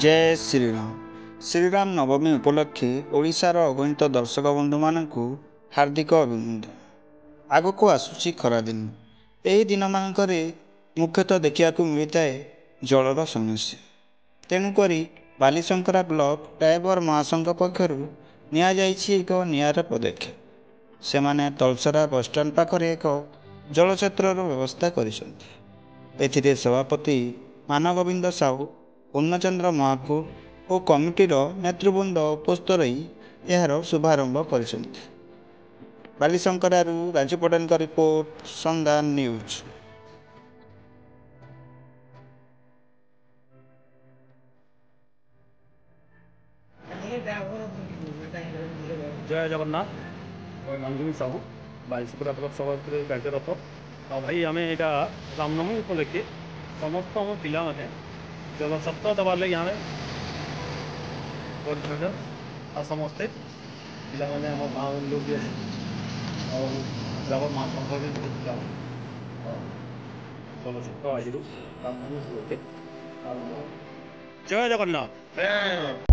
जय श्रीराम। श्रीराम नवमी उपलक्षे ओडिशार अगणित दर्शक बंधु मानू हार्दिक अभिनंदन। आगक आसुची खरादिन। यही दिन मानकरे मुख्यतः देखा मिलता है जलर समस्या। तेणुक बालीशंकरा ब्लॉक ड्राइवर महासंघ पक्षर एक निआरा पदक्षेप। से तलसरा बसस्टाण्ड पाखरे एक जलछत्र व्यवस्था कर सभापति मानगोविंद साहू, पूर्णचंद्र महाकू और कमिटीर नेतृवृंद उपस्थित रही यार शुभारंभ कर बालीशंकरा राजू पटेल का रिपोर्ट, संधान न्यूज। जय जगन्नाथ। मानगोविंद साहू बालीशंकरा ब्लॉक सभापति कार्यरत। भाई आम यहाँ रामनवमी उपलक्षे समस्त आम पिला जलछत्र देवार लगे आम समस्ते पिला गाँव लोग भी और महासंघ भी जलछत्र जय जगन्नाथ।